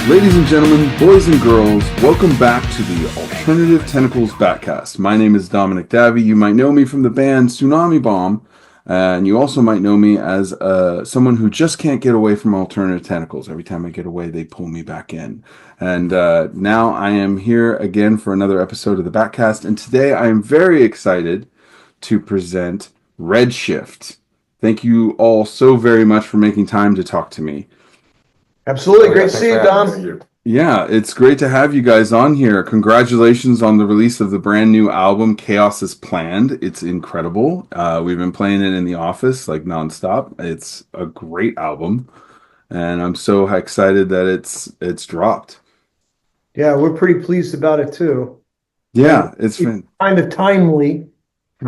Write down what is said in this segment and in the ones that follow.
Ladies and gentlemen, boys and girls, welcome back to the Alternative Tentacles bATcast. My name is Dominic Davi. You might know me from the band Tsunami Bomb, and you also might know me as someone who just can't get away from Alternative Tentacles. Every time I get away, they pull me back in. And now I am here again for another episode of the bATcast, and today I am very excited to present Redshift. Thank you all so very much for making time to talk to me. Absolutely. Great to see you, Dom. Yeah, it's great to have you guys on here. Congratulations on the release of the brand new album, Chaos is Planned. It's incredible. We've been playing it in the office like nonstop. It's a great album, and I'm so excited that it's dropped. Yeah, we're pretty pleased about it too. Yeah, it's been kind of timely.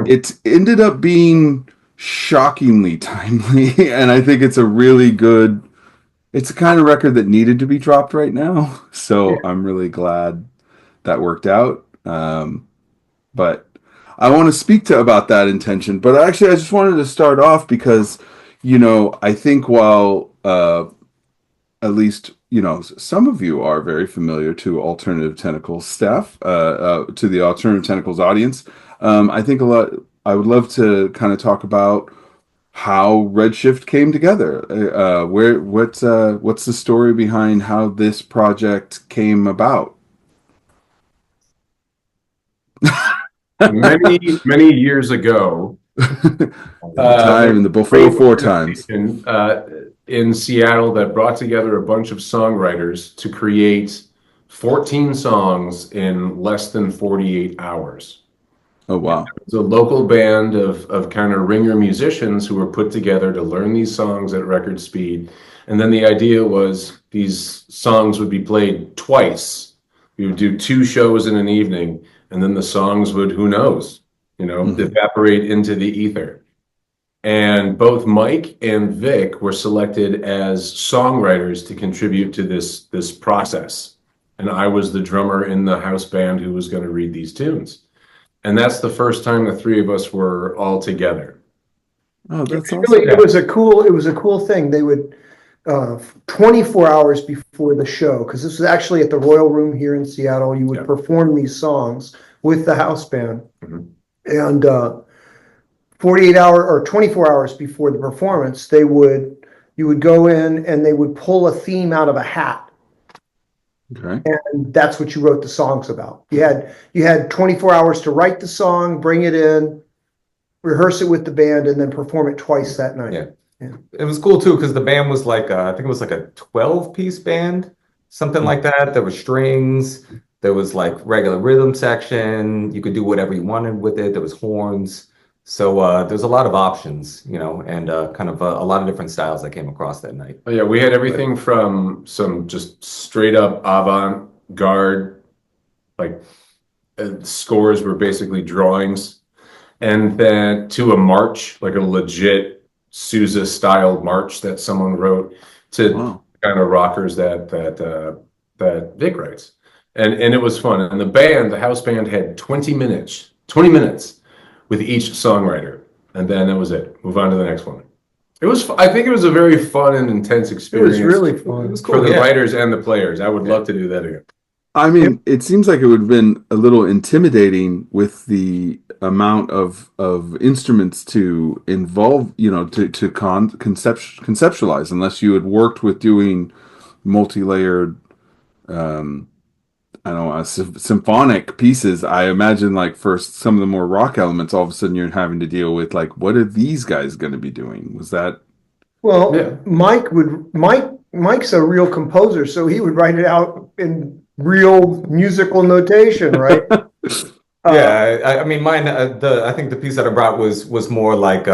It ended up being shockingly timely, and I think it's a really good. It's the kind of record that needed to be dropped right now, so I'm really glad that worked out. But I want to speak about that intention. But actually, I just wanted to start off because, I think while at least, some of you are very familiar to Alternative Tentacles staff, to the Alternative Tentacles audience, I think I would love to kind of talk about how Redshift came together. What's the story behind how this project came about? many years ago, before times in Seattle that brought together a bunch of songwriters to create 14 songs in less than 48 hours. Oh, wow. It was a local band of kind of ringer musicians who were put together to learn these songs at record speed. And then the idea was these songs would be played twice. We would do 2 shows in an evening, and then the songs would, who knows, evaporate into the ether. And both Mike and Vic were selected as songwriters to contribute to this process. And I was the drummer in the house band who was going to read these tunes. And that's the first time the 3 of us were all together. Oh, that's awesome. Really, it was a cool thing. They would 24 hours before the show, because this was actually at the Royal Room here in Seattle. You would perform these songs with the house band, and 48 hour or 24 hours before the performance, you would go in and they would pull a theme out of a hat. Okay. And that's what you wrote the songs about. You had 24 hours to write the song, bring it in, rehearse it with the band, and then perform it twice that night. Yeah. It was cool too because the band was like I think it was like a 12-piece band, something like that. There were strings, there was like regular rhythm section. You could do whatever you wanted with it. There was horns. So there's a lot of options, and kind of a lot of different styles that came across that night. Oh, yeah, we had everything from some just straight up avant-garde, like scores were basically drawings, and then to a march, like a legit Sousa style march that someone wrote, to kind of rockers that Vic writes, and it was fun. And the house band had 20 minutes with each songwriter, and then that was it. Move on to the next one. I think it was a very fun and intense experience. It was really fun. It was cool, for the writers and the players. I would love to do that again. I mean, it seems like it would have been a little intimidating with the amount of instruments to involve, to conceptualize, unless you had worked with doing multi-layered symphonic pieces. I imagine, like, for some of the more rock elements, all of a sudden you're having to deal with, like, what are these guys going to be doing? Was that? Well, yeah. Mike's a real composer, so he would write it out in real musical notation, right? I mean, mine. I think the piece that I brought was more like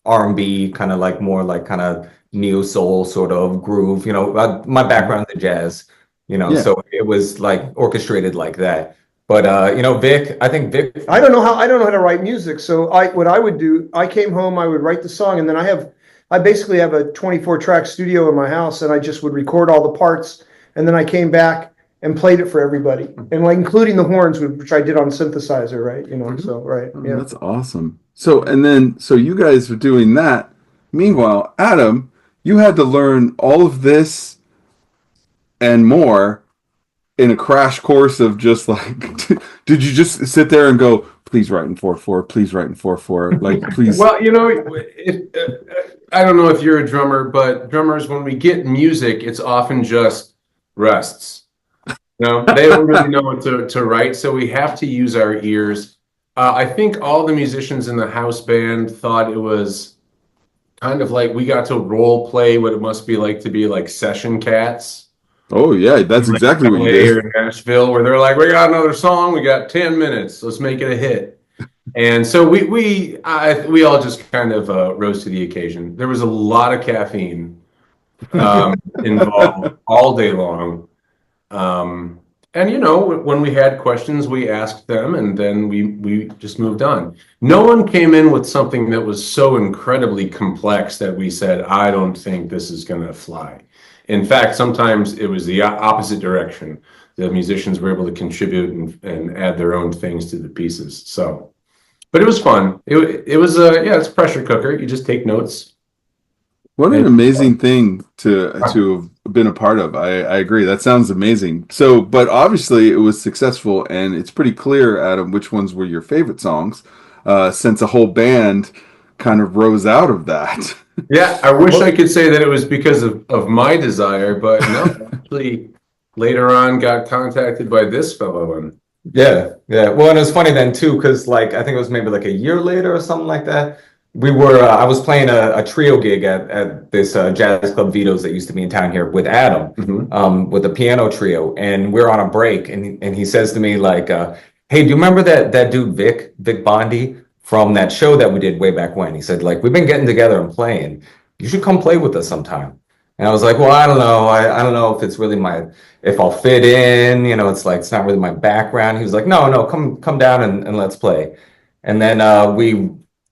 R&B, kind of like more like kind of neo soul sort of groove. My background's in jazz. So it was like orchestrated like that. But Vic, I think Vic. I don't know how to write music. So what I would do, I came home, I would write the song, and then I basically have a 24-track studio in my house, and I just would record all the parts, and then I came back and played it for everybody, and like including the horns, which I did on synthesizer, right? So right. Yeah, that's awesome. So you guys were doing that. Meanwhile, Adam, you had to learn all of this and more in a crash course of just like, did you just sit there and go, please write in 4/4, please write in 4/4, like please? Well, you know, I don't know if you're a drummer, but drummers, when we get music, it's often just rests. No, they don't really know what to write, so we have to use our ears. I think all the musicians in the house band thought it was kind of like we got to role play what it must be like to be like session cats. Oh yeah, that's Like exactly what you LA did. or Nashville, where they're like, we got another song, we got 10 minutes, let's make it a hit. And so we all just kind of rose to the occasion. There was a lot of caffeine involved all day long. And you know, when we had questions, we asked them, and then we just moved on. No one came in with something that was so incredibly complex that we said, I don't think this is going to fly. In fact, sometimes it was the opposite direction. The musicians were able to contribute and add their own things to the pieces. So, but it was fun. It was it's a pressure cooker. You just take notes. What an amazing thing to have been a part of. I agree. That sounds amazing. So, but obviously it was successful, and it's pretty clear, Adam, which ones were your favorite songs, since a whole band kind of rose out of that. Yeah, I wish I could say that it was because of my desire, but no, actually later on got contacted by this fellow. And Yeah. Well, and it was funny then too, because like I think it was maybe like a year later or something like that. We were I was playing a trio gig at this jazz club Vito's that used to be in town here with Adam, with a piano trio, and we're on a break, and he says to me like, "Hey, do you remember that dude Vic Bondi from that show that we did way back when?" He said like, "We've been getting together and playing. You should come play with us sometime." And I was like, "Well, I don't know. I don't know if it's really if I'll fit in. You know, it's like it's not really my background." He was like, "No, come down and let's play." And then we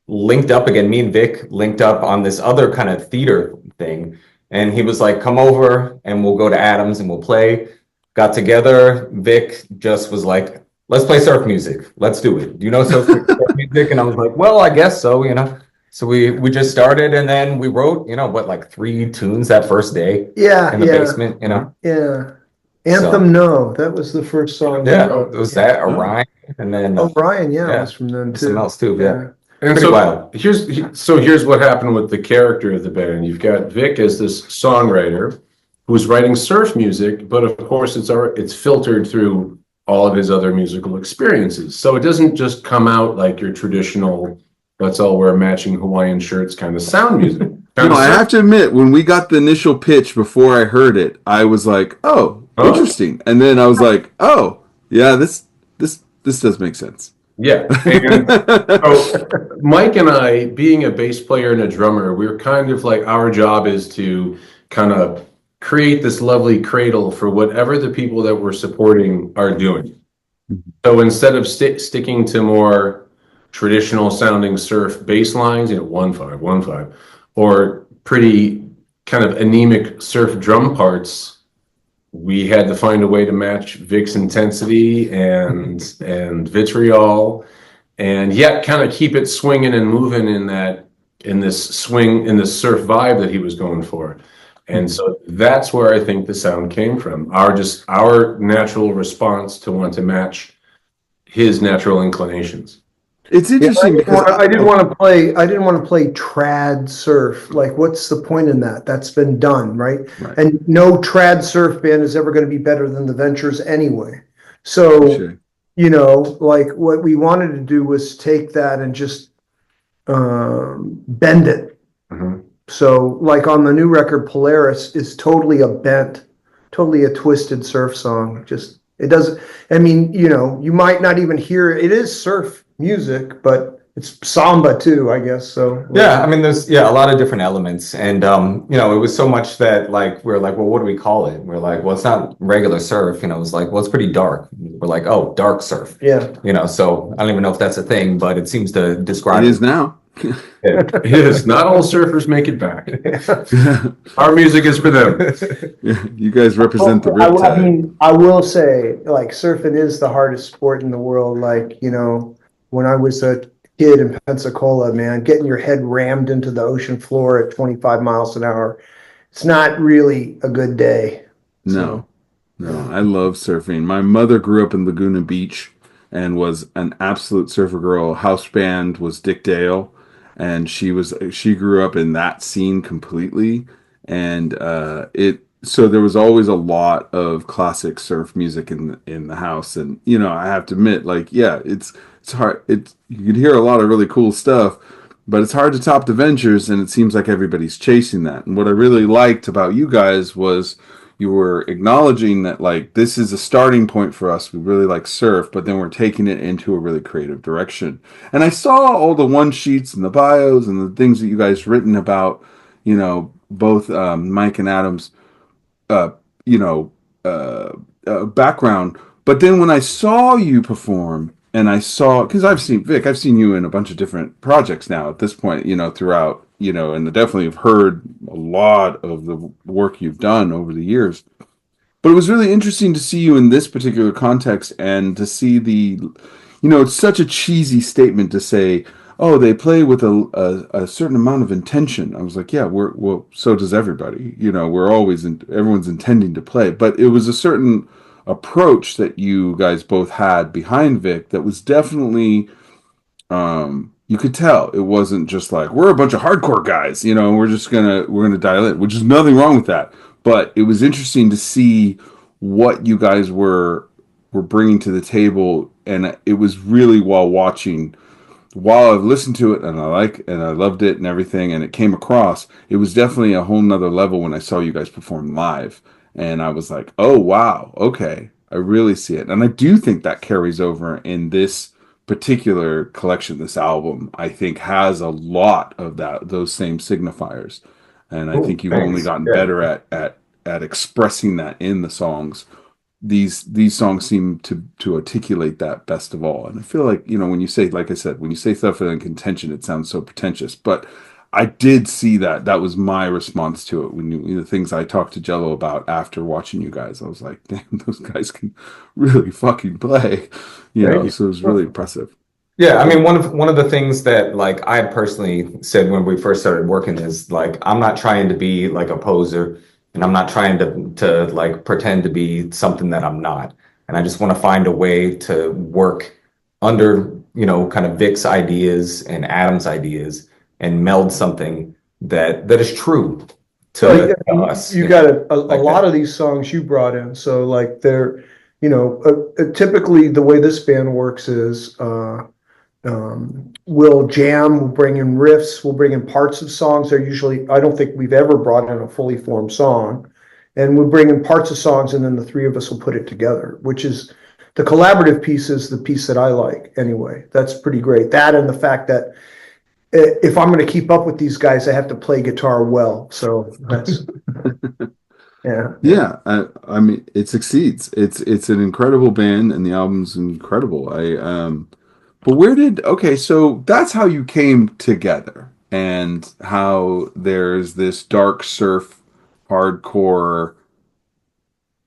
linked up again. Me and Vic linked up on this other kind of theater thing, and he was like, "Come over and we'll go to Adams and we'll play." Got together. Vic just was like, "Let's play surf music. Let's do it. Do you know surf music?" And I was like, "Well, I guess so, you know." So we just started, and then we wrote, like 3 tunes that first day. Yeah, in the basement, Yeah. Anthem, no, that was the first song. Yeah, it was that Orion, and then Orion, it was from them too. something else too. Yeah. And Pretty so wild. here's what happened with the character of the band. You've got Vic as this songwriter who's writing surf music, but of course it's filtered through all of his other musical experiences. So it doesn't just come out like your traditional, let's all wear matching Hawaiian shirts kind of sound music. I have to admit, when we got the initial pitch before I heard it, I was like, "Oh, interesting," and then I was like, "Oh, yeah, this does make sense." Yeah. And so Mike and I, being a bass player and a drummer, we're kind of like, our job is to kind of create this lovely cradle for whatever the people that we're supporting are doing. So instead of sticking to more traditional sounding surf bass lines, 1/5, 1/5, or pretty kind of anemic surf drum parts, we had to find a way to match Vic's intensity and vitriol, and yet kind of keep it swinging and moving in this surf vibe that he was going for. And so that's where I think the sound came from. Our natural response to want to match his natural inclinations. It's interesting because I didn't want to play trad surf. Like, what's the point in that? That's been done, right? And no trad surf band is ever going to be better than the Ventures anyway. So, like what we wanted to do was take that and just bend it. So, like on the new record, Polaris is totally a twisted surf song. It doesn't. I mean, you might not even hear it. It is surf music, but it's samba too, I guess. So yeah, I mean, there's a lot of different elements, and it was so much that like we're like, well, what do we call it? We're like, well, it's not regular surf. It was like, well, it's pretty dark. We're like, oh, dark surf. Yeah. So I don't even know if that's a thing, but it seems to describe it is now. It is. Not all surfers make it back. Our music is for them. You guys represent the riptide. I mean, I will say, like, surfing is the hardest sport in the world. Like, when I was a kid in Pensacola, man, getting your head rammed into the ocean floor at 25 miles an hour, it's not really a good day. No. No, I love surfing. My mother grew up in Laguna Beach and was an absolute surfer girl. House band was Dick Dale, and she grew up in that scene completely. And it so there was always a lot of classic surf music in the house. And I have to admit, like, yeah, it's hard. You can hear a lot of really cool stuff, but it's hard to top the Ventures, and it seems like everybody's chasing that. And what I really liked about you guys was you were acknowledging that, like, this is a starting point for us. We really like surf, but then we're taking it into a really creative direction. And I saw all the one sheets and the bios and the things that you guys written about, both Mike and Adam's, uh, you know, uh, background. But then when I saw you perform, and I saw, because I've seen you in a bunch of different projects now at this point, throughout, and I definitely have heard a lot of the work you've done over the years. But it was really interesting to see you in this particular context and to see it's such a cheesy statement to say, oh, they play with a certain amount of intention. I was like, yeah, well, so does everybody. Everyone's intending to play. But it was a certain approach that you guys both had behind Vic that was definitely, you could tell it wasn't just like, we're a bunch of hardcore guys, we're gonna dial it, which is nothing wrong with that. But it was interesting to see what you guys were bringing to the table, and it was really while I've listened to it and I loved it and everything, and it came across, it was definitely a whole nother level when I saw you guys perform live. And I was like, oh wow, okay. I really see it. And I do think that carries over in this particular collection. This album, I think, has a lot of those same signifiers. And I think you've only gotten better at expressing that in the songs. These songs seem to articulate that best of all. And I feel like, when you say, like I said, when you say stuff in contention, it sounds so pretentious, but I did see that was my response to it. When the things I talked to Jello about after watching you guys, I was like, damn, those guys can really fucking play, so it was really impressive. Yeah, I mean, one of the things that, like, I personally said when we first started working is, like, I'm not trying to be like a poser, and I'm not trying to like pretend to be something that I'm not. And I just want to find a way to work under, kind of Vic's ideas and Adam's ideas and meld something that is true to us. You got a lot of these songs you brought in, so like they're, typically the way this band works is we'll jam, we'll bring in riffs, we'll bring in parts of songs. They're usually, I don't think we've ever brought in a fully formed song, and we'll bring in parts of songs, and then the three of us will put it together, which is the collaborative piece is the piece that I like anyway. That's pretty great. That and the fact that if I'm going to keep up with these guys, I have to play guitar well. So that's yeah. I mean, it succeeds. It's an incredible band, and the album's incredible. But so that's how you came together, and how there's this dark surf, hardcore,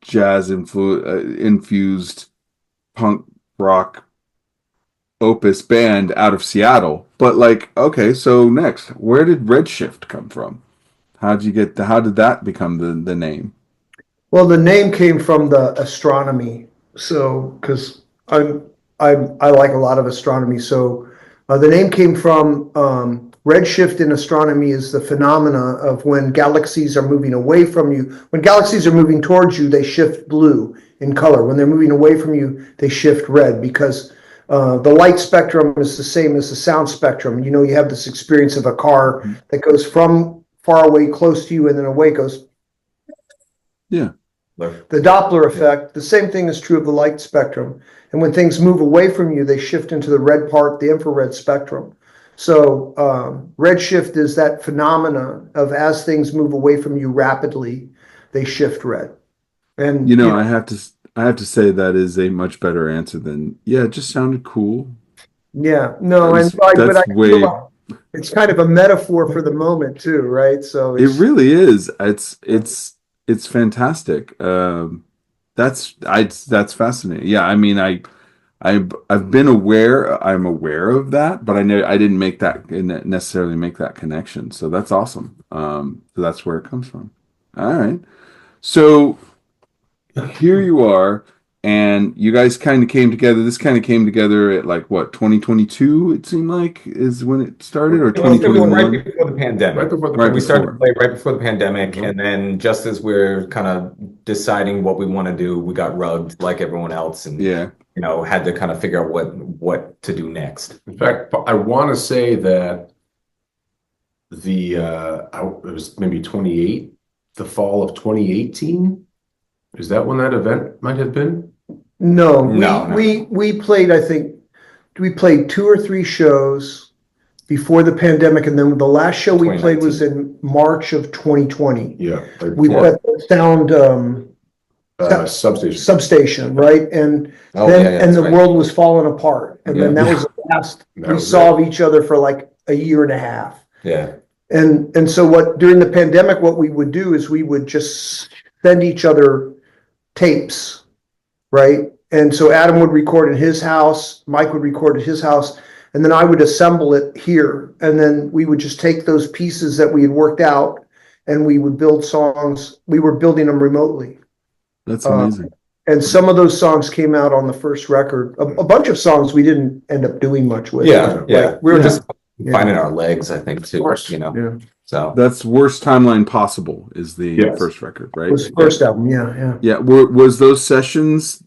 jazz infused punk rock opus band out of Seattle. But like, okay, so next, where did Redshift come from? How did that become the name? Well, the name came from the astronomy. So, because I like a lot of astronomy. So, the name came from redshift in astronomy is the phenomena of when galaxies are moving away from you. When galaxies are moving towards you, they shift blue in color. When they're moving away from you, they shift red because the light spectrum is the same as the sound spectrum. You have this experience of a car that goes from far away, close to you, and then away goes. Yeah. The Doppler effect, the same thing is true of the light spectrum. And when things move away from you, they shift into the red part, the infrared spectrum. So redshift is that phenomena of as things move away from you rapidly, they shift red. And I have to say that is a much better answer than, yeah, it just sounded cool. Yeah, no, it's kind of a metaphor for the moment too, right? So it really is. It's fantastic. That's fascinating. Yeah, I mean, I've been aware. I'm aware of that, but I didn't necessarily make that connection. So that's awesome. So that's where it comes from. All right. So here you are, and you guys kind of came together. This kind of came together at like what, 2022? It seemed like is when it started, or It was right 2021, before the pandemic. Right before the right We started to before. play right before the pandemic, Mhm. and then just as we're kind of deciding what we want to do, we got rugged like everyone else, and Yeah, had to kind of figure out what to do next. In fact, I want to say that it was maybe the fall of 2018. Is that when that event might have been? No, No, no. we played, I think, we played 2 or 3 shows before the pandemic, and then the last show we played was in March of 2020. Yeah, like We were at the Sound substation. substation, right? And Oh, then yeah, and that's the right. world was falling apart. And then Yeah. that was the last That we was saw of each other for like a year and a half. Yeah. And so what during the pandemic, what we would do is we would just send each other tapes, right? And so Adam would record in his house, Mike would record at his house, and then I would assemble it here. And then we would just take those pieces that we had worked out and we would build songs. We were building them remotely. that's amazing. And some of those songs came out on the first record. A bunch of songs we didn't end up doing much with. Yeah, yeah. We were Yeah. just Yeah. finding our legs, I think, too. course. Yeah. So That's Worst Timeline Possible is the Yes. first record, It right? was the first album, yeah. Yeah, was those sessions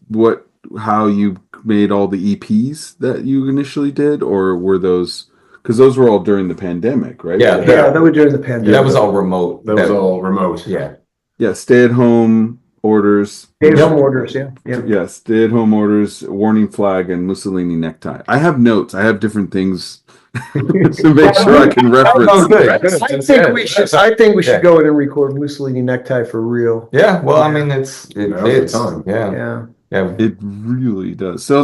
how you made all the EPs that you initially did, or were those, because those were all during the pandemic, right? Yeah, Yeah, that was during the pandemic. that was all remote. That was all remote. Yeah. Yeah, stay-at-home orders. Stay-at-home orders, yeah. Yeah, stay-at-home orders, warning flag, and Mussolini necktie. I have notes. I have different things to make sure I can reference. Oh, good. I think we should Yeah. go in and record Mussolini Necktie for real. Yeah, well, I mean, it Now's the fits. time. Yeah, Yeah. yeah. It really does. So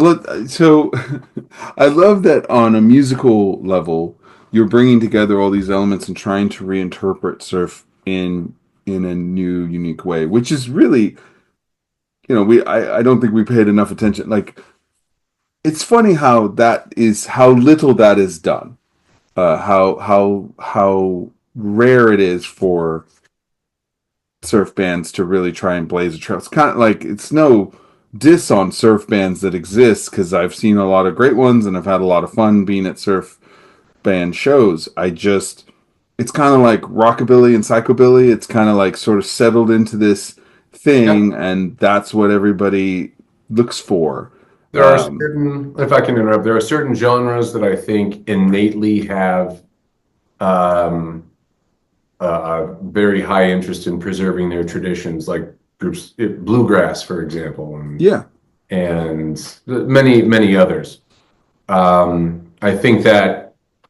I love that on a musical level, you're bringing together all these elements and trying to reinterpret surf in a new, unique way, which is really, I don't think we paid enough attention. Like, it's funny how little that is done. How rare it is for surf bands to really try and blaze a trail. It's kind of like, it's no diss on surf bands that exist, because I've seen a lot of great ones and I've had a lot of fun being at surf band shows. It's kind of like rockabilly and psychobilly. It's kind of like sort of settled into this thing, and that's what everybody looks for. There are certain, if I can interrupt, there are certain genres that I think innately have a very high interest in preserving their traditions, like groups, bluegrass, for example, and many others. I think that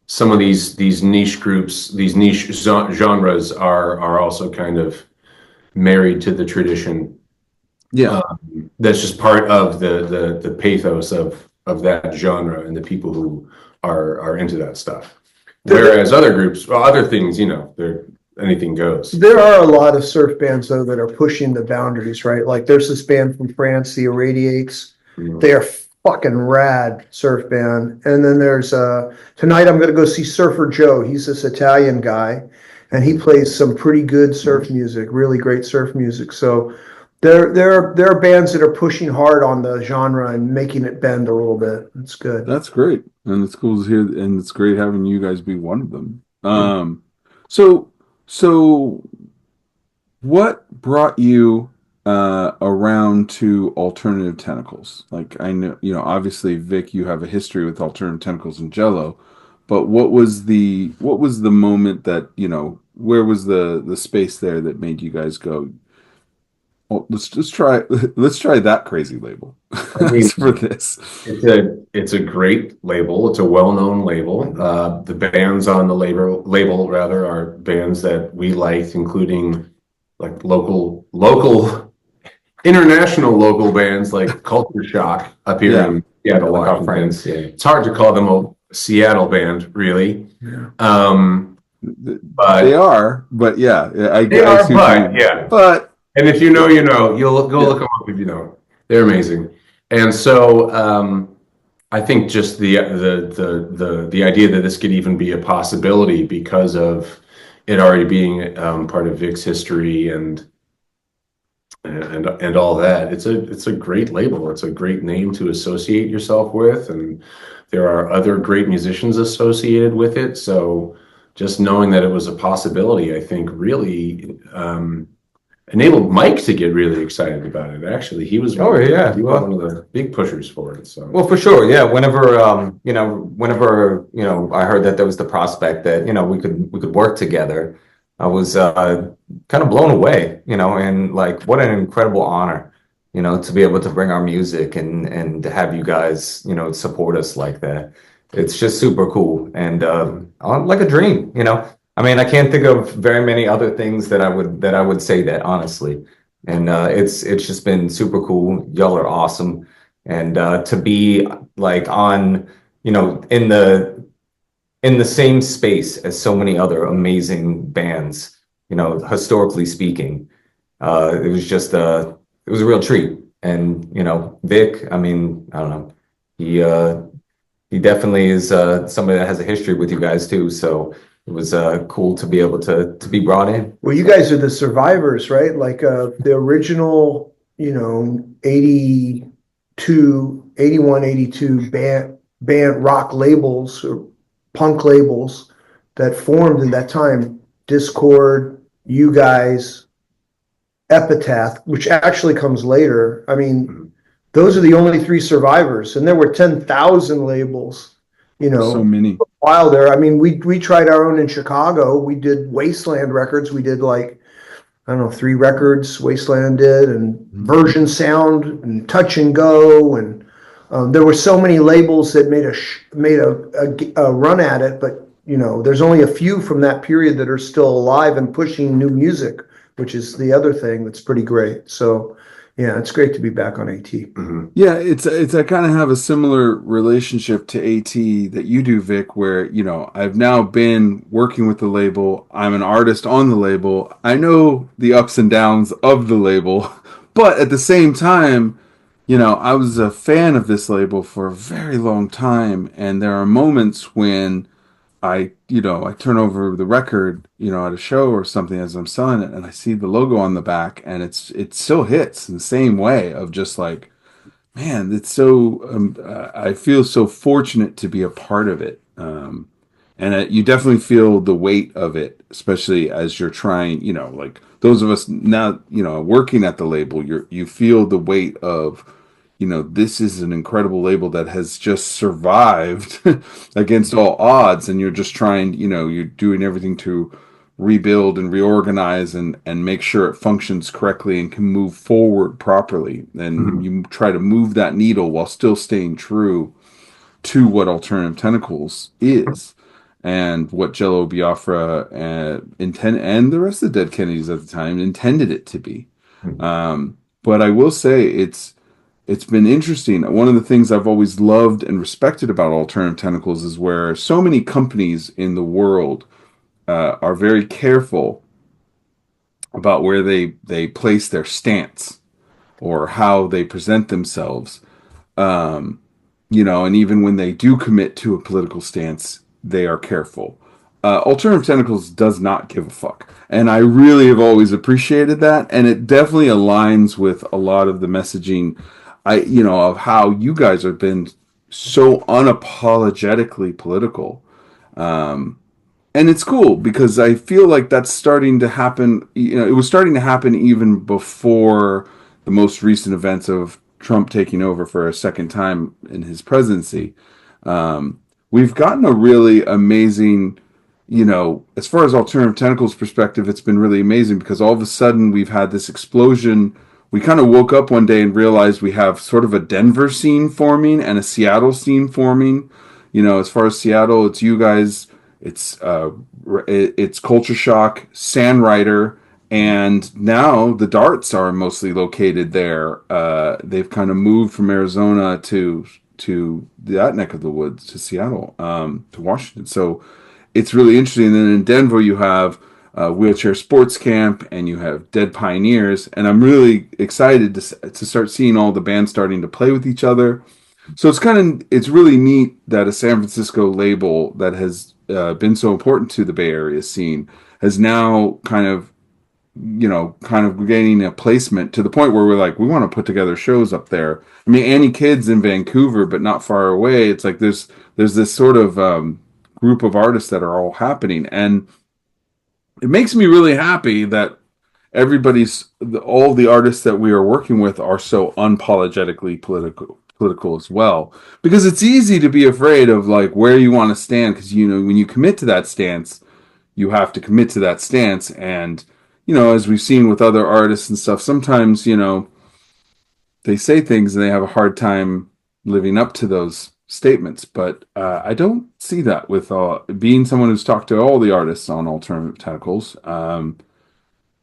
some of these niche groups, these niche genres, are also kind of married to the tradition. Yeah, That's just part of the pathos of that genre and the people who are into that stuff. Whereas other groups, well, other things, they're anything goes. There are a lot of surf bands though that are pushing the boundaries, right? Like there's this band from France, the Irradiates. They are fucking rad surf band. And then there's tonight I'm gonna go see Surfer Joe. He's this Italian guy and he plays some pretty good surf music, really great surf music. So there are bands that are pushing hard on the genre and making it bend a little bit. It's good. that's great, and it's cool to hear, and it's great having you guys be one of them. So what brought you around to Alternative Tentacles? Like, I know, obviously, Vic, you have a history with Alternative Tentacles and Jello, but what was the moment that, where was the space there that made you guys go, oh, let's try that crazy label for this? It's a great label. It's a well-known label. The bands on the label rather are bands that we liked, including like local, international local bands like Culture Shock up here in Seattle, Like our Washington. friends, yeah. It's hard to call them a Seattle band, really. Yeah. But They are, but yeah, they are, see what you mean. yeah. But And if you know, you know. You'll go look them up if you don't. They're amazing. And so I think just the idea that this could even be a possibility because of it already being part of Vic's history and and all that. It's a great label. It's a great name to associate yourself with, and there are other great musicians associated with it. So just knowing that it was a possibility, I think, really enabled Mike to get really excited about it. Actually, he was Oh yeah. he was Well, one of the big pushers for it. So well, for sure. Yeah. Whenever I heard that there was the prospect that, we could work together, I was kind of blown away, and like what an incredible honor, to be able to bring our music and to have you guys, support us like that. It's just super cool and like a dream, I mean, I can't think of very many other things that I would say that honestly. And it's just been super cool. Y'all are awesome. And to be like on, in the same space as so many other amazing bands, historically speaking, it was a real treat. And Vic, I mean, I don't know, he definitely is somebody that has a history with you guys too. So it was cool to be able to be brought in. Well, you guys are the survivors, right? Like the original, 82, 81, 82 band rock labels or punk labels that formed in that time. Discord, you guys, Epitaph, which actually comes later. I mean, those are the only three survivors, and there were 10,000 labels, So many. while there. I mean, we tried our own in Chicago. We did Wasteland Records. We did like, I don't know, 3 records Wasteland did, and Version Sound and Touch and Go, and there were so many labels that made a run at it. But there's only a few from that period that are still alive and pushing new music, which is the other thing that's pretty great. So yeah, it's great to be back on AT. Yeah, I kind of have a similar relationship to AT that you do, Vic, where, I've now been working with the label. I'm an artist on the label. I know the ups and downs of the label, but at the same time, I was a fan of this label for a very long time, and there are moments when I turn over the record, at a show or something as I'm selling it, and I see the logo on the back, and it still hits in the same way of just like, man, it's so, I feel so fortunate to be a part of it. And you definitely feel the weight of it, especially as you're trying, like those of us now, working at the label, you feel the weight of, this is an incredible label that has just survived against all odds. And you're just trying, you're doing everything to rebuild and reorganize and make sure it functions correctly and can move forward properly. And you try to move that needle while still staying true to what Alternative Tentacles is and what Jello Biafra and the rest of the Dead Kennedys at the time intended it to be. But I will say it's been interesting. One of the things I've always loved and respected about Alternative Tentacles is where so many companies in the world are very careful about where they place their stance or how they present themselves. And even when they do commit to a political stance, they are careful. Alternative Tentacles does not give a fuck. And I really have always appreciated that. And it definitely aligns with a lot of the messaging, of how you guys have been so unapologetically political. And it's cool because I feel like that's starting to happen. It was starting to happen even before the most recent events of Trump taking over for a second time in his presidency. We've gotten a really amazing, as far as Alternative Tentacles perspective, it's been really amazing because all of a sudden we've had this explosion. We kind of woke up one day and realized we have sort of a Denver scene forming and a Seattle scene forming. As far as Seattle, it's you guys, it's Culture Shock, Sandwriter, and now the Darts are mostly located there. They've kind of moved from Arizona to that neck of the woods, to Seattle, to Washington. So it's really interesting. And then in Denver, you have Wheelchair Sports Camp, and you have Dead Pioneers. And I'm really excited to start seeing all the bands starting to play with each other. So it's really neat that a San Francisco label that has been so important to the Bay Area scene has now kind of kind of gaining a placement to the point where we're like, we want to put together shows up there. I mean, Annie Kidd's in Vancouver, but not far away. It's like there's this sort of group of artists that are all happening, and it makes me really happy that all the artists that we are working with are so unapologetically political as well, because it's easy to be afraid of like where you want to stand, because when you commit to that stance, you have to commit to that stance. And as we've seen with other artists and stuff, sometimes they say things and they have a hard time living up to those statements. But I don't see that with being someone who's talked to all the artists on Alternative Tentacles,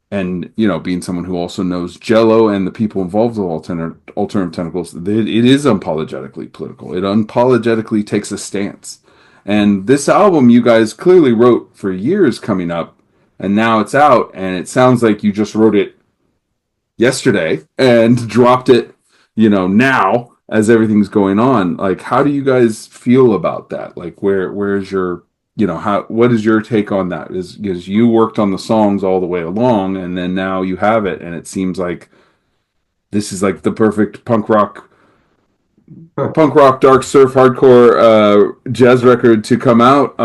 and being someone who also knows Jello and the people involved with Alternative Tentacles. It is unapologetically political. It unapologetically takes a stance. And this album you guys clearly wrote for years coming up, and now it's out, and it sounds like you just wrote it yesterday and dropped it, now as everything's going on. Like, how do you guys feel about that? Like, where's your, what is your take on that? Is you worked on the songs all the way along, and then now you have it, and it seems like this is like the perfect punk rock, dark surf, hardcore jazz record to come out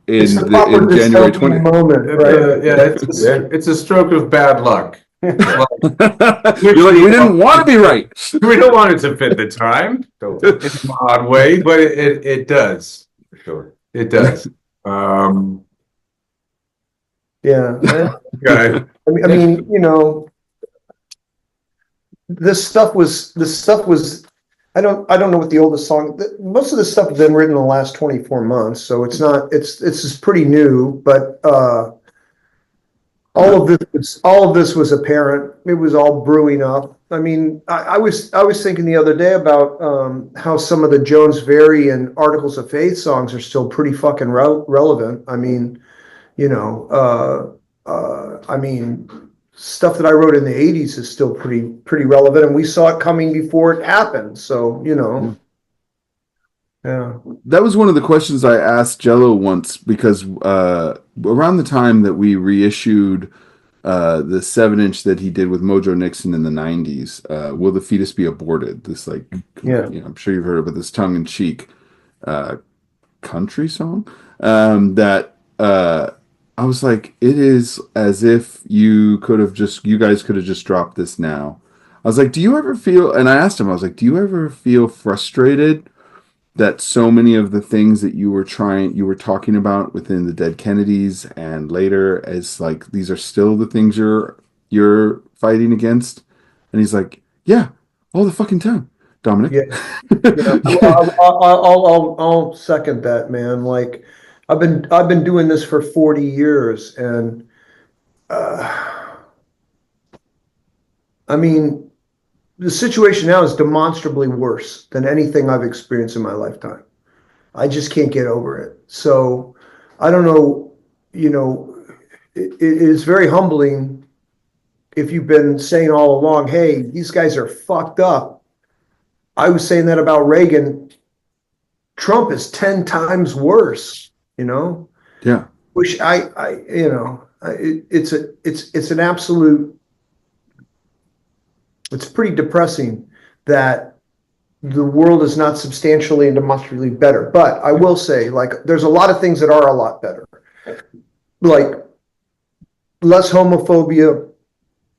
in January 20th. Moment, right? It's a stroke of bad luck. You're like, we didn't want to be right. We don't want it to fit the time. It's an odd way, but it does. For sure. It does. Yeah. Okay. I mean, this stuff was. I don't know what the oldest song. Most of this stuff has been written in the last 24 months, so it's not. It's pretty new, but all of this was apparent. It was all brewing up. I mean, I was thinking the other day about how some of the Jones Very and Articles of Faith songs are still pretty fucking relevant. I mean, stuff that I wrote in the 80s is still pretty relevant, and we saw it coming before it happened. So, yeah. That was one of the questions I asked Jello once, because around the time that we reissued the 7-inch that he did with Mojo Nixon in the 90s, Will the Fetus Be Aborted? This, like, I'm sure you've heard of it, this tongue-in-cheek country song that I was like, it is as if you guys could have just dropped this now. I was like, do you ever feel, and I asked him, I was like, do you ever feel frustrated that so many of the things that you were talking about within the Dead Kennedys and later, as like, these are still the things you're fighting against? And he's like, yeah, all the fucking time, Dominic. Yeah. I'll second that, man. Like, I've been doing this for 40 years, and I mean, the situation now is demonstrably worse than anything I've experienced in my lifetime. I just can't get over it. So I don't know, it is very humbling if you've been saying all along, hey, these guys are fucked up. I was saying that about Reagan. Trump is 10 times worse, Yeah. Which it's an absolute. It's pretty depressing that the world is not substantially and demonstrably better. But I will say, like, there's a lot of things that are a lot better, like less homophobia.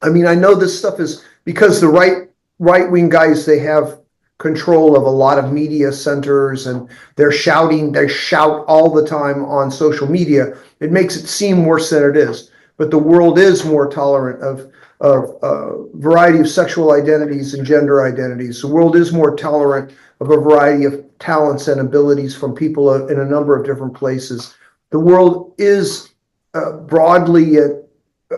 I mean, I know this stuff is because the right-wing guys, they have control of a lot of media centers, and they shout all the time on social media. It makes it seem worse than it is. But the world is more tolerant of a variety of sexual identities and gender identities. The world is more tolerant of a variety of talents and abilities from people in a number of different places. The world is broadly,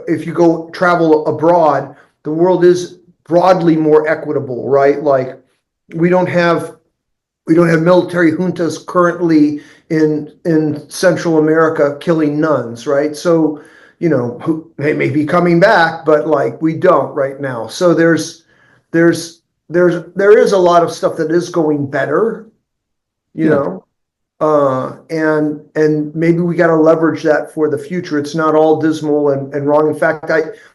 if you go travel abroad, the world is broadly more equitable, right? Like, we don't have military juntas currently in Central America killing nuns, right? So, they may be coming back, but like, we don't right now. So there is a lot of stuff that is going better, know. And maybe we got to leverage that for the future. It's not all dismal and wrong. In fact,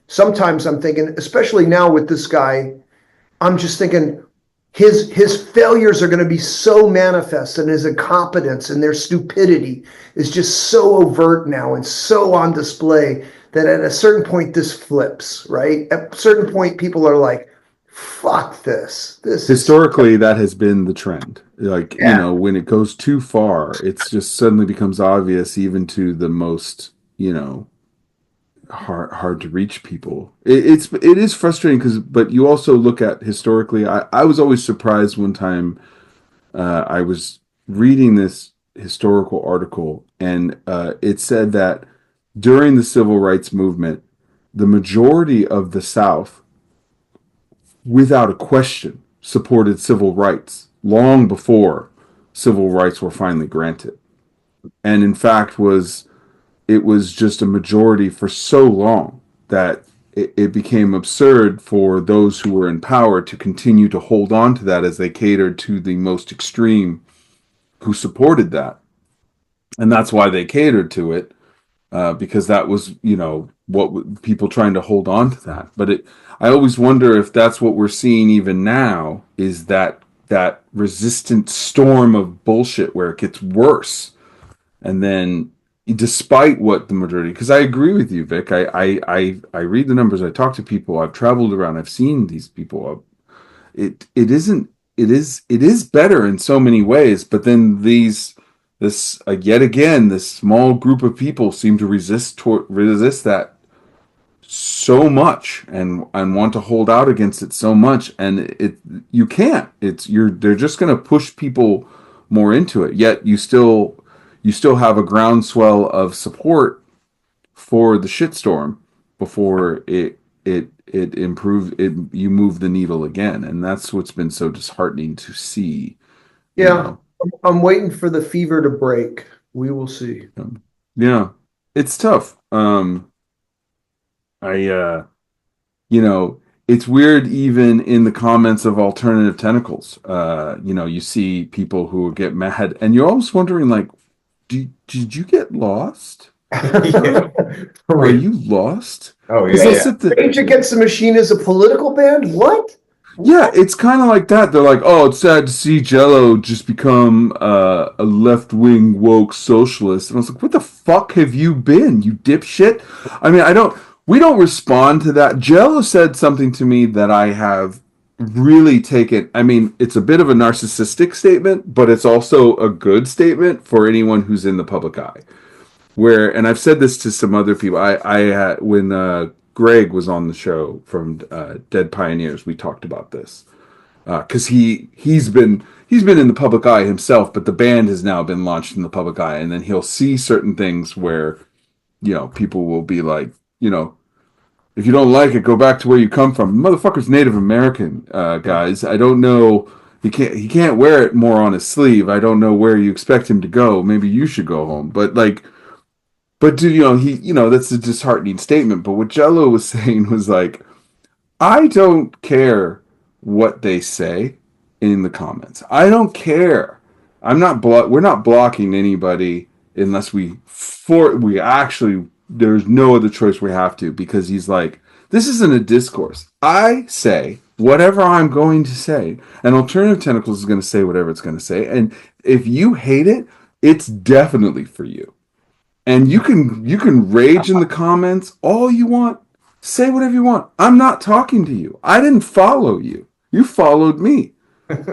sometimes I'm thinking, especially now with this guy, I'm just thinking his failures are going to be so manifest, and his incompetence and their stupidity is just so overt now and so on display that at a certain point this flips, right? At a certain point, people are like, fuck this. Historically, that has been the trend. Like, Yeah. when it goes too far, it's just suddenly becomes obvious even to the most, hard to reach people. It is frustrating but you also look at historically. I was always surprised one time. I was reading this historical article, and it said that during the civil rights movement, the majority of the South, without a question, supported civil rights long before civil rights were finally granted. And in fact, it was just a majority for so long that it became absurd for those who were in power to continue to hold on to that as they catered to the most extreme who supported that. And that's why they catered to it, because that was, what people trying to hold on to that. But I always wonder if that's what we're seeing even now, is that resistant storm of bullshit where it gets worse. And then, despite what the majority, because I agree with you, Vic, I read the numbers, I talk to people, I've traveled around, I've seen these people. It is better in so many ways, but then yet again, this small group of people seem to resist that so much, and want to hold out against it so much, and you can't. They're just going to push people more into it. Yet you still have a groundswell of support for the shitstorm before it improves it. You move the needle again, and that's what's been so disheartening to see. you Yeah. know I'm waiting for the fever to break. We will see. yeah, it's tough. I you know it's weird, even in the comments of Alternative Tentacles. You see people who get mad, and you're always wondering, like, did you get lost? Yeah. For Are real. you lost? Oh Because yeah, they'll yeah. sit there. Rage Against the Machine is a political band? What? Yeah, it's kind of like that. They're like, "Oh, it's sad to see Jello just become a left-wing woke socialist." And I was like, "What the fuck have you been, you dipshit?" I mean, we don't respond to that. Jello said something to me that I have really taken. I mean, it's a bit of a narcissistic statement, but it's also a good statement for anyone who's in the public eye. And I've said this to some other people. I had, when Greg was on the show from Dead Pioneers, we talked about this, because he's been in the public eye himself, but the band has now been launched in the public eye, and then he'll see certain things where people will be like, if you don't like it, go back to where you come from. Motherfucker's Native American, guys. I don't know. He can't wear it more on his sleeve. I don't know where you expect him to go. Maybe you should go home. But do that's a disheartening statement. But what Jello was saying was like, I don't care what they say in the comments. I don't care. We're not blocking anybody unless we actually, there's no other choice, we have to, because he's like, this isn't a discourse. I say whatever I'm going to say, and Alternative Tentacles is going to say whatever it's going to say. And if you hate it, it's definitely for you. And you can rage in the comments all you want. Say whatever you want. I'm not talking to you. I didn't follow you. You followed me.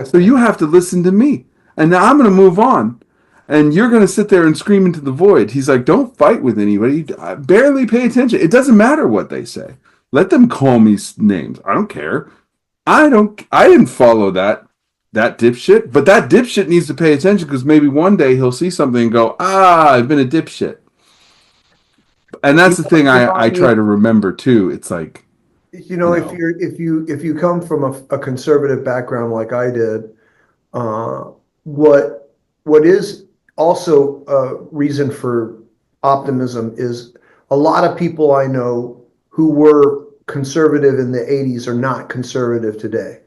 So you have to listen to me. And now I'm going to move on. And you're going to sit there and scream into the void. He's like, don't fight with anybody. Barely pay attention. It doesn't matter what they say. Let them call me names. I don't care. I didn't follow that dipshit, but that dipshit needs to pay attention, because maybe one day he'll see something and go, I've been a dipshit. And that's the thing I try to remember too. It's like, If you come from a conservative background like I did, uh, what is also a reason for optimism is a lot of people I know who were conservative in the 80s are not conservative today.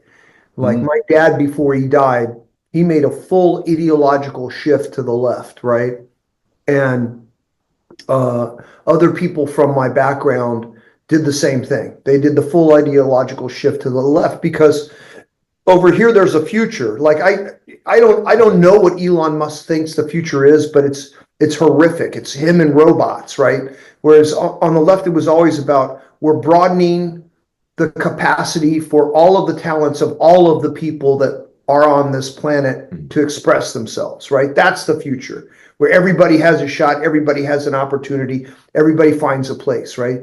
Like my dad, before he died, he made a full ideological shift to the left, right? And other people from my background did the same thing. They did the full ideological shift to the left because over here there's a future. Like I don't know what Elon Musk thinks the future is, but it's horrific. It's him and robots, right? Whereas on the left it was always about we're broadening the capacity for all of the talents of all of the people that are on this planet to express themselves, right? That's the future, where everybody has a shot, everybody has an opportunity, everybody finds a place, right?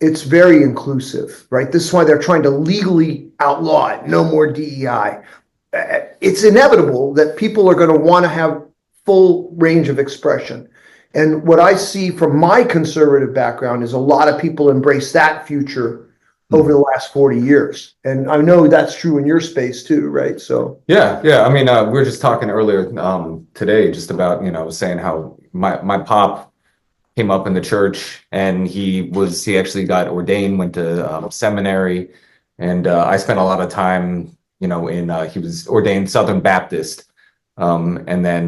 It's very inclusive, right? This is why they're trying to legally outlaw it. No more DEI. It's inevitable that people are going to want to have full range of expression. And what I see from my conservative background is a lot of people embrace that future over the last 40 years. And I know that's true in your space too, right? So Yeah. I mean, we were just talking earlier today just about, I was saying how my pop came up in the church, and he actually got ordained, went to seminary, and I spent a lot of time, he was ordained Southern Baptist, and then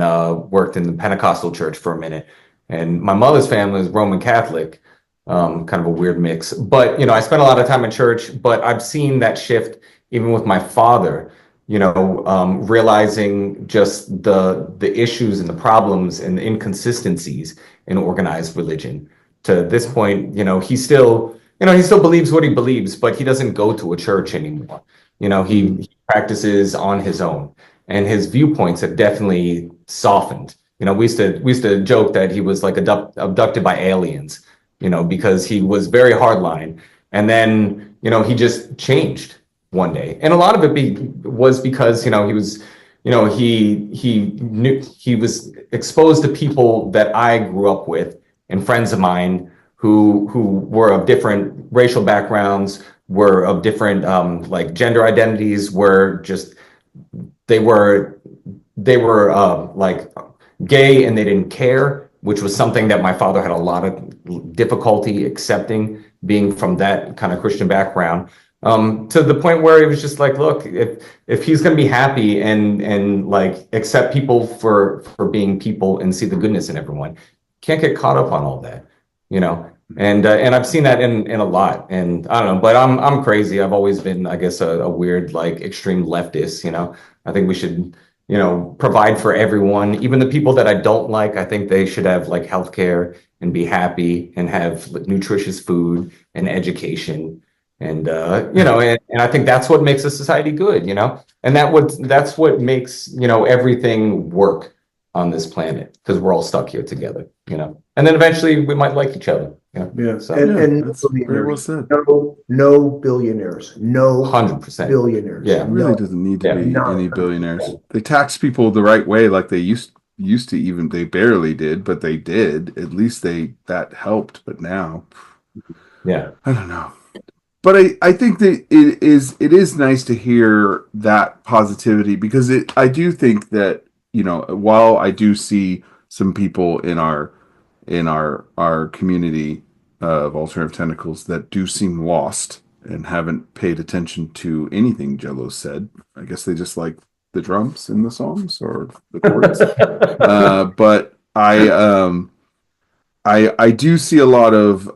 worked in the Pentecostal church for a minute. And my mother's family is Roman Catholic, kind of a weird mix. But, I spent a lot of time in church, but I've seen that shift even with my father, realizing just the issues and the problems and the inconsistencies in organized religion. To this point, he still believes what he believes, but he doesn't go to a church anymore. He practices on his own, and his viewpoints have definitely softened. We used to joke that he was like abducted by aliens, because he was very hardline, and then he just changed one day, and a lot of it was because he was he was exposed to people that I grew up with and friends of mine who were of different racial backgrounds, were of different like gender identities, were just they were like gay and they didn't care, which was something that my father had a lot of difficulty accepting, being from that kind of Christian background. To the point where he was just like, look, if he's going to be happy and like accept people for being people and see the goodness in everyone, can't get caught up on all that, and I've seen that in a lot, and I don't know, but I'm crazy. I've always been, I guess, a weird, like, extreme leftist. I think we should, provide for everyone, even the people that I don't like. I think they should have like healthcare and be happy and have nutritious food and education. And and I think that's what makes a society good, and that's what makes everything work on this planet, because we're all stuck here together, and then eventually we might like each other. yeah, So, and that's very well said. no billionaires, no 100%. billionaires. Yeah. It really doesn't need to be No. any billionaires. They tax people the right way, like they used to. Even they barely did, but they did. At least that helped. But now, Yeah. I don't know. But I think that it is nice to hear that positivity, because I do think that, while I do see some people in our community of Alternative Tentacles that do seem lost and haven't paid attention to anything Jello said. I guess they just like the drums in the songs or the chords. But I do see a lot of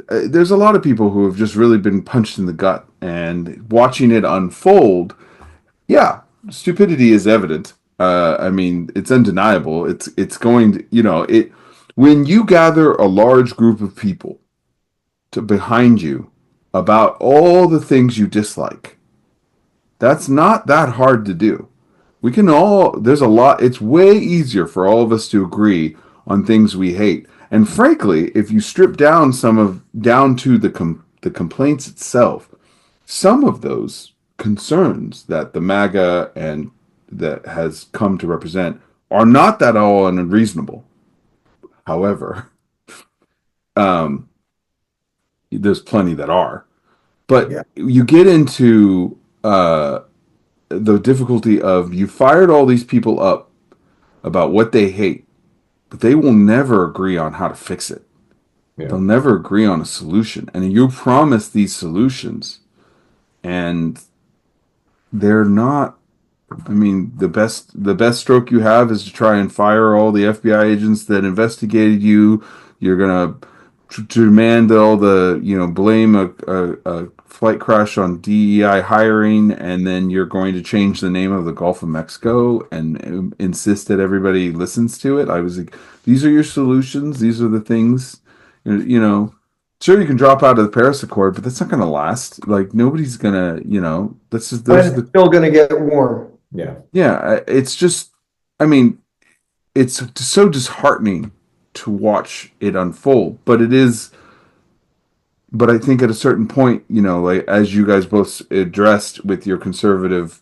there's a lot of people who have just really been punched in the gut, and watching it unfold. Yeah, stupidity is evident. I mean, it's undeniable. It's going to, when you gather a large group of people behind you about all the things you dislike, that's not that hard to do. There's a lot, it's way easier for all of us to agree on things we hate. And frankly, if you strip down down to the complaints itself, some of those concerns that the MAGA and that has come to represent are not that all unreasonable. However, there's plenty that are. But you get into the difficulty of, you fired all these people up about what they hate, but they will never agree on how to fix it. Yeah. They'll never agree on a solution. And you promise these solutions, and they're not. I mean, the best stroke you have is to try and fire all the FBI agents that investigated you. You're gonna to demand all the blame a flight crash on DEI hiring, and then you're going to change the name of the Gulf of Mexico and insist that everybody listens to it. I was like, these are your solutions. These are the things. Sure, you can drop out of the Paris Accord, but that's not going to last. Like nobody's gonna. That's just those are It's the still gonna get warm. Yeah. yeah, it's just, I mean, it's so disheartening to watch it unfold, but I think at a certain point, like as you guys both addressed with your conservative,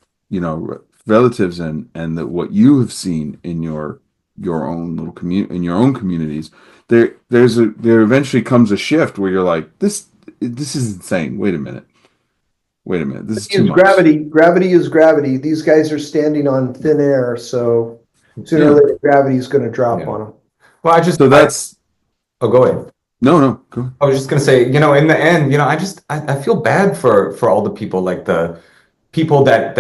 relatives and what you have seen in your own little community, in your own communities, there eventually comes a shift where you're like, this is insane. Wait a minute. This is too much. Gravity is gravity. These guys are standing on thin air, so sooner or later gravity is going to drop on them. Well, oh, go ahead. No, go ahead. I was just gonna say, in the end, I feel bad for all the people, like the people that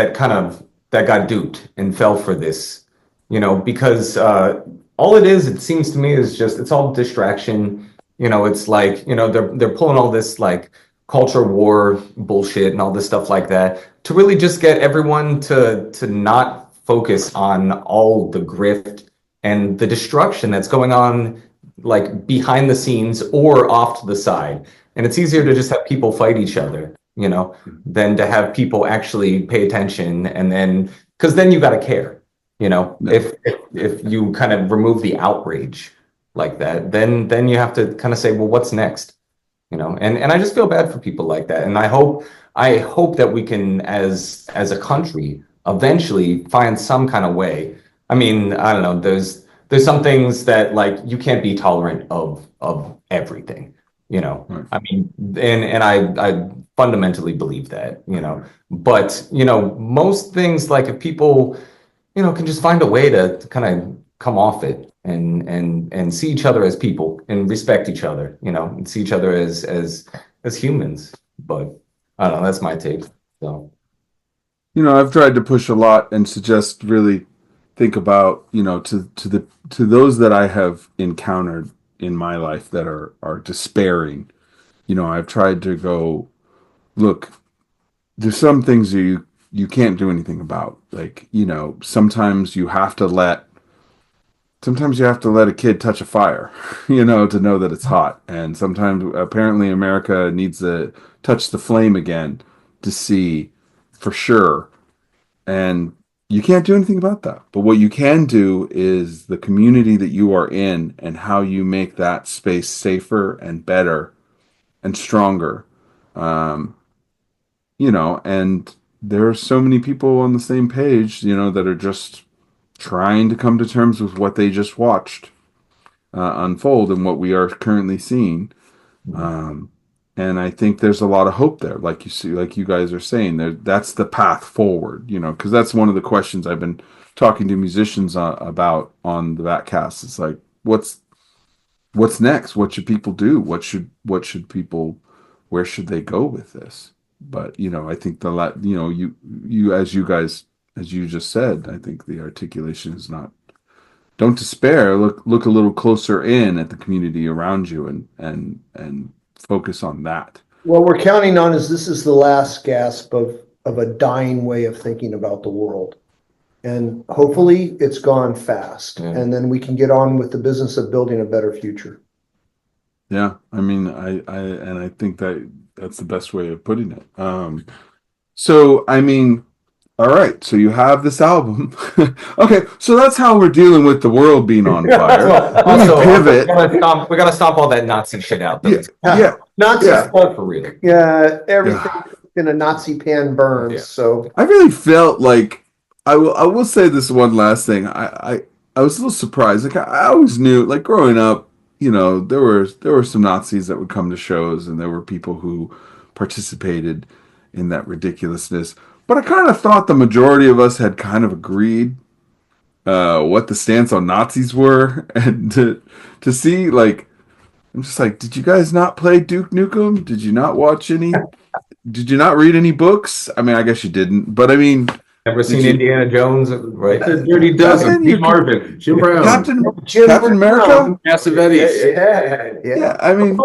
got duped and fell for this, because all it is, it seems to me, is just it's all distraction. It's like, they're pulling all this like culture war bullshit and all this stuff like that to really just get everyone to not focus on all the grift and the destruction that's going on like behind the scenes or off to the side. And it's easier to just have people fight each other, than to have people actually pay attention. And then, because then you got to care, if you kind of remove the outrage like that, then you have to kind of say, well, what's next? And I just feel bad for people like that. And I hope that we can, as a country, eventually find some kind of way. I mean, I don't know, there's some things that like you can't be tolerant of everything, Right. I mean, and I fundamentally believe that, but most things, like if people can just find a way to kind of come off it and see each other as people and respect each other, and see each other as humans. But I don't know, that's my take. So I've tried to push a lot and suggest really think about, to those that I have encountered in my life that are despairing. I've tried to go, look, there's some things you can't do anything about. Like, sometimes you have to let a kid touch a fire, to know that it's hot. And sometimes apparently America needs to touch the flame again to see for sure. And you can't do anything about that. But what you can do is the community that you are in and how you make that space safer and better and stronger. And there are so many people on the same page, that are just trying to come to terms with what they just watched unfold and what we are currently seeing. And I think there's a lot of hope there, like you guys are saying. That's the path forward, because that's one of the questions I've been talking to musicians about on the bATcast. It's like, what's next? What should people do? What should people? Where should they go with this? But I think you as you just said, I think the articulation is not. Don't despair. Look a little closer in at the community around you and focus on that. What we're counting on is this is the last gasp of a dying way of thinking about the world. And hopefully it's gone fast. Yeah. And then we can get on with the business of building a better future. Yeah, I mean, I think that's the best way of putting it. So I mean, all right, so you have this album. Okay, so that's how we're dealing with the world being on fire. Also, pivot. we gotta stomp all that Nazi shit out. Yeah. Nazi, Yeah. For real. yeah, everything in a Nazi pan burns. Yeah. So I really felt like I will say this one last thing. I was a little surprised. Like I always knew, like growing up, there were some Nazis that would come to shows, and there were people who participated in that ridiculousness. But I kind of thought the majority of us had kind of agreed what the stance on Nazis were, and to see like I'm just like, did you guys not play Duke Nukem? Did you not watch any? Did you not read any books? I mean, I guess you didn't, but I mean, Never did seen you? Indiana Jones, right? The Dirty Dozen, Nothing. Steve Marvin, Jim Brown, Captain America. Cassavetes. Yeah, I mean,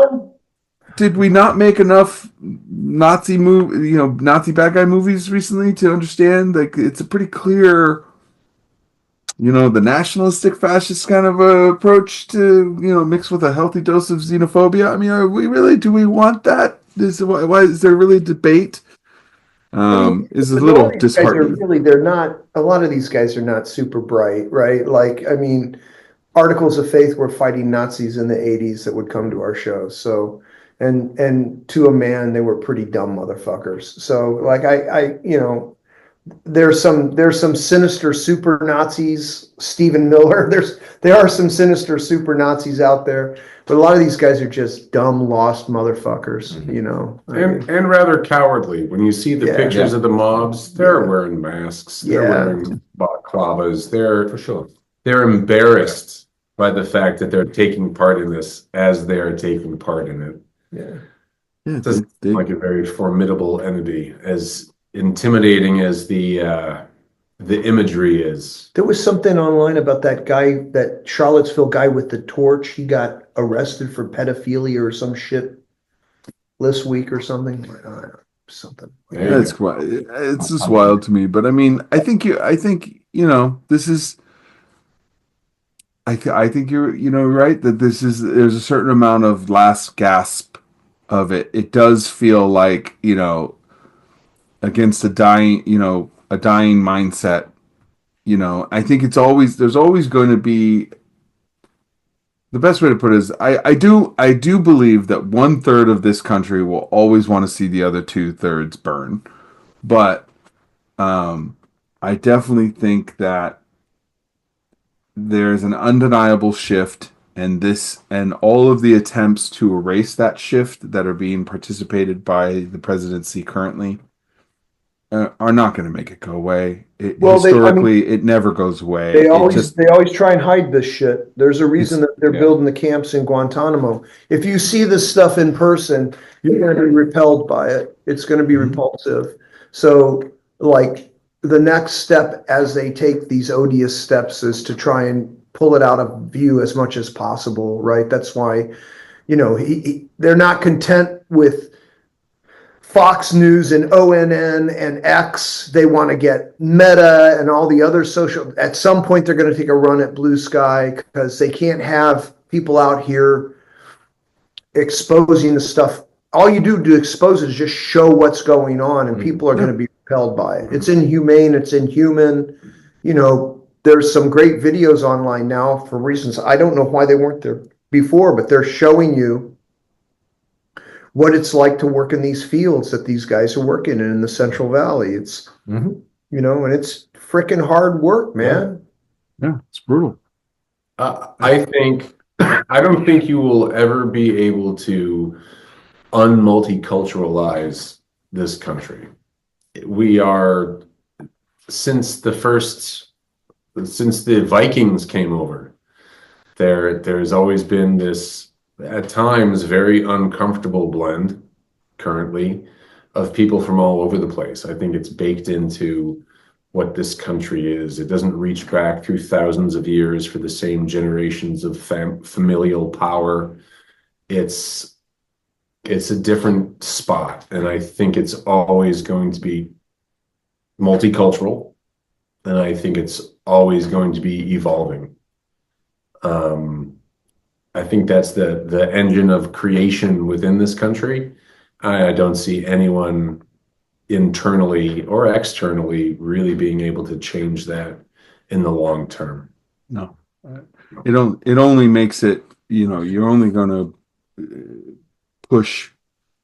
did we not make enough Nazi bad guy movies recently to understand? Like, it's a pretty clear, the nationalistic fascist kind of approach to, mixed with a healthy dose of xenophobia. I mean, do we want that? Why is there really debate? Is a but little all these guys are disheartening. they're not, a lot of these guys are not super bright, right? Like, I mean, Articles of Faith were fighting Nazis in the 80s that would come to our shows. So, and to a man, they were pretty dumb motherfuckers. So like, there's some sinister super Nazis, Stephen Miller. There are some sinister super Nazis out there, but a lot of these guys are just dumb, lost motherfuckers, And rather cowardly. When you see the Yeah. pictures Yeah. of the mobs, they're Yeah. wearing masks, they're Yeah. wearing balaclavas, For sure. they're embarrassed by the fact that they're taking part in this as they are taking part in it. Yeah. Yeah, It doesn't seem like a very formidable entity, as intimidating as the imagery is. There was something online about that guy, that Charlottesville guy with the torch. He got arrested for pedophilia or some shit this week or something. I don't know, something. There you go. It's just wild to me. But I mean, I think this is. I think you're right that there's a certain amount of last gasp of it. It does feel like against a dying mindset. I think there's always going to be. The best way to put it is I do believe that 1/3 of this country will always want to see the other 2/3 burn, but I definitely think that there's an undeniable shift, and all of the attempts to erase that shift that are being participated by the presidency currently are not going to make it go away. Historically, it never goes away. They always try and hide this shit. There's a reason that they're building the camps in Guantanamo. If you see this stuff in person, you're going to be repelled by it. It's going to be repulsive. So, like, the next step as they take these odious steps is to try and pull it out of view as much as possible, right? That's why, they're not content with Fox News and ONN and X. They want to get Meta and all the other social. At some point, they're going to take a run at Blue Sky because they can't have people out here exposing the stuff. All you do to expose it is just show what's going on, and people are going to be repelled by it. It's inhumane. It's inhuman. There's some great videos online now for reasons I don't know why they weren't there before, but they're showing you what it's like to work in these fields that these guys are working in the Central Valley. It's, and it's freaking hard work, man. Yeah, it's brutal. I don't think you will ever be able to unmulticulturalize this country. We are, since the Vikings came over, there's always been this, at times, very uncomfortable blend currently of people from all over the place. I think it's baked into what this country is. It doesn't reach back through thousands of years for the same generations of familial power. It's a different spot, and I think it's always going to be multicultural, and I think it's always going to be evolving. I think that's the engine of creation within this country. I don't see anyone internally or externally really being able to change that in the long term. No, it only makes it. You're only going to push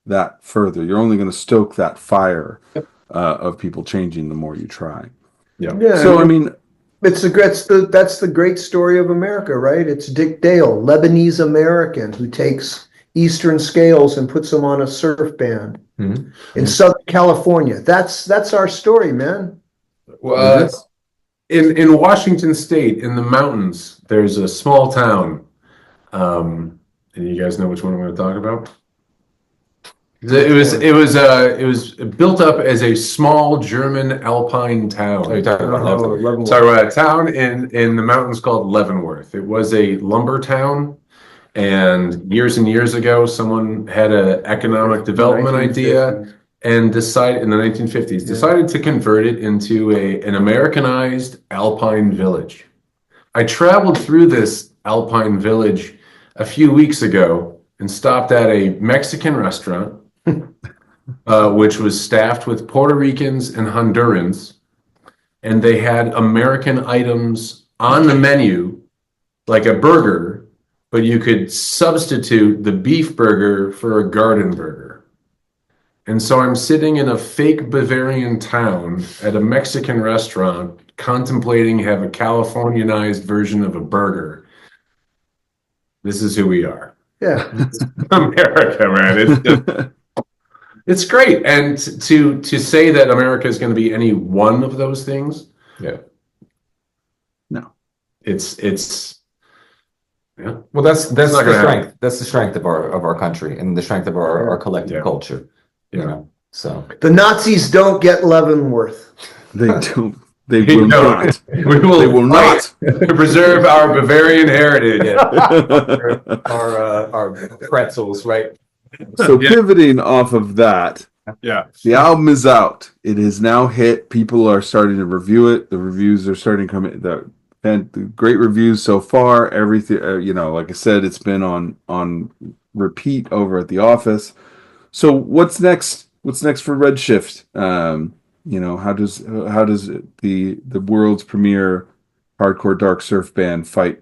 that further. You're only going to stoke that fire of people changing the more you try. Yeah. So I mean. That's the great story of America, right? It's Dick Dale, Lebanese American, who takes Eastern scales and puts them on a surf band in Southern California. That's our story, man. Well, in Washington State, in the mountains, there's a small town And you guys know which one I'm going to talk about? It was built up as a small German alpine town. Are you talking about Leavenworth? Talking about a town in the mountains called Leavenworth. It was a lumber town, and years ago, someone had an economic development idea and decided in the 1950s decided to convert it into an Americanized alpine village. I traveled through this alpine village a few weeks ago and stopped at a Mexican restaurant, which was staffed with Puerto Ricans and Hondurans, and they had American items on the menu, like a burger, but you could substitute the beef burger for a garden burger. And so I'm sitting in a fake Bavarian town at a Mexican restaurant contemplating have a Californianized version of a burger. This is who we are. Yeah. America, man. It's great. And to say that America is going to be any one of those things, Yeah. No. It's yeah. Well, that's not the gonna strength. That's the strength of our country and the strength of our collective Yeah. culture. Yeah. You know. So The Nazis don't get Leavenworth. They don't. They We will don't. not. We will They will fight to preserve our Bavarian heritage. our pretzels, right? So pivoting off of that, Yeah. the album is out. It has now hit. People are starting to review it. The reviews are starting to come in. And the great reviews so far. Everything, like I said, it's been on repeat over at the office. So what's next? What's next for Redshift? How does the world's premier hardcore dark surf band fight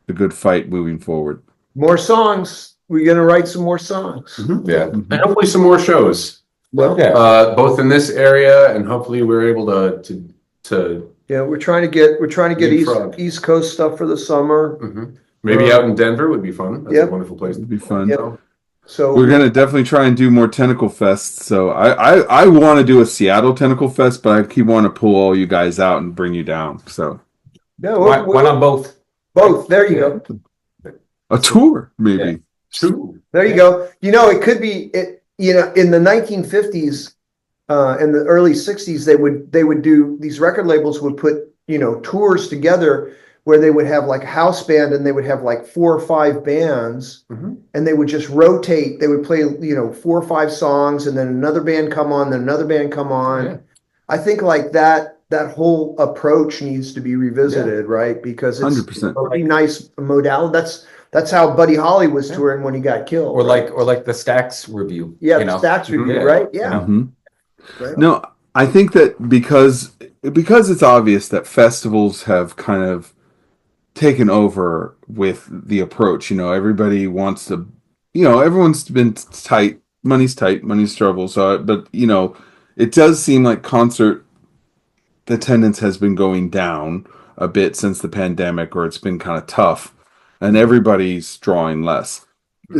the good fight moving forward? More songs. We're going to write some more songs. Yeah. And hopefully some more shows. Well, Yeah. Both in this area, and hopefully we're able to yeah, we're trying to get Leapfrog. East Coast stuff for the summer. maybe out in Denver would be fun. That's Yep. a wonderful place. It'd be fun. Yep. So We're gonna definitely try and do more tentacle fests. So I want to do a Seattle tentacle fest, but I keep wanting to pull all you guys out and bring you down. So yeah, Why not both? both. There you go. a tour maybe. Two. There you go. It could be in the 1950s and the early 60s they would do, these record labels would put tours together where they would have like a house band and they would have like 4 or 5 bands and they would just rotate. They would play 4 or 5 songs and then another band come on, then another band come on. Yeah. I think like that whole approach needs to be revisited, right? Because it's 100%. a pretty nice modality. That's how Buddy Holly was touring when he got killed. Or like the Stax review. yeah, you the know? Stax review, Yeah. right? Yeah. Mhm. Right. No, I think that because it's obvious that festivals have kind of taken over with the approach. Everybody wants to, everyone's been tight, money's trouble. So, but it does seem like concert attendance has been going down a bit since the pandemic, or it's been kind of tough, and everybody's drawing less.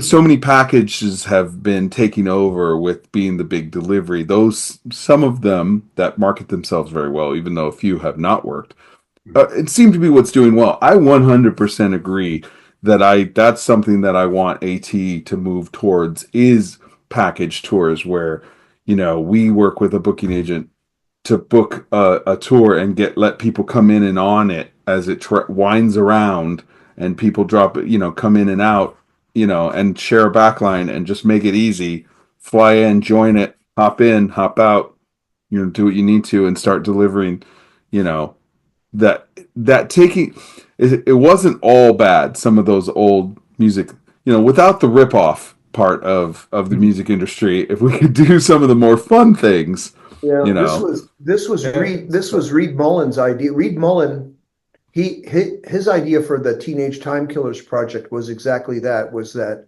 So many packages have been taking over with being the big delivery. Some of them that market themselves very well, even though a few have not worked. It seemed to be what's doing well. I 100% agree that that's something that I want AT to move towards, is package tours where, we work with a booking agent to book a tour and let people come in and on it as it winds around, and people come in and out, and share a backline and just make it easy. Fly in, join it, hop in, hop out, do what you need to and start delivering, that taking it wasn't all bad. Some of those old music, without the rip-off part of the music industry, if we could do some of the more fun things, Yeah, this was Reed Mullen's idea. Reed Mullen, his idea for the Teenage Time Killers project was exactly that. Was that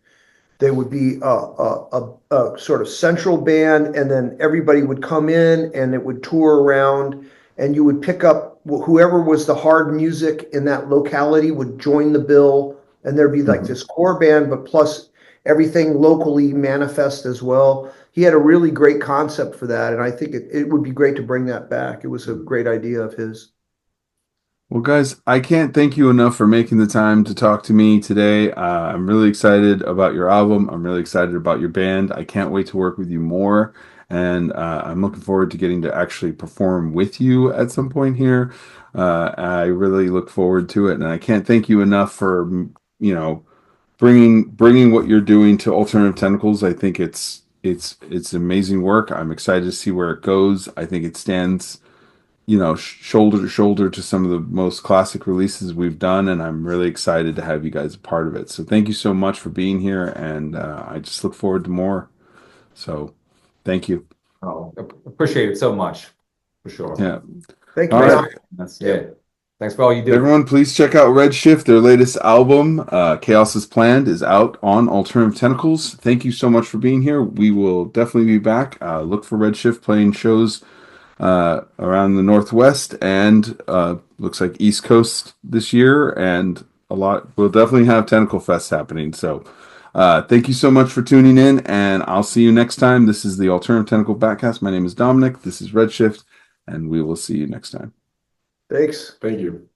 there would be a sort of central band, and then everybody would come in, and it would tour around, and you would pick up whoever was the hard music in that locality would join the bill, and there'd be like this core band, but plus everything locally manifest as well. He had a really great concept for that, and I think it would be great to bring that back. It was a great idea of his. Well, guys, I can't thank you enough for making the time to talk to me today. I'm really excited about your album. I'm really excited about your band. I can't wait to work with you more. And I'm looking forward to getting to actually perform with you at some point here. I really look forward to it. And I can't thank you enough for, you know, bringing what you're doing to Alternative Tentacles. I think it's amazing work. I'm excited to see where it goes. I think it stands, shoulder to shoulder to some of the most classic releases we've done, and I'm really excited to have you guys a part of it. So thank you so much for being here, and I just look forward to more. So thank you. Oh, appreciate it so much, for sure. Yeah. Thank you, All Dom. right. That's it. Thanks for all you do. Everyone, please check out Redshift. Their latest album, Chaos is Planned, is out on Alternative Tentacles. Thank you so much for being here. We will definitely be back. Look for Redshift playing shows around the Northwest and looks like East Coast this year, and a lot. We'll definitely have Tentacle Fest happening. So thank you so much for tuning in, and I'll see you next time. This is the Alternative Tentacle bATcast. My name is Dominic. This is Redshift, and we will see you next time. Thanks. Thank you.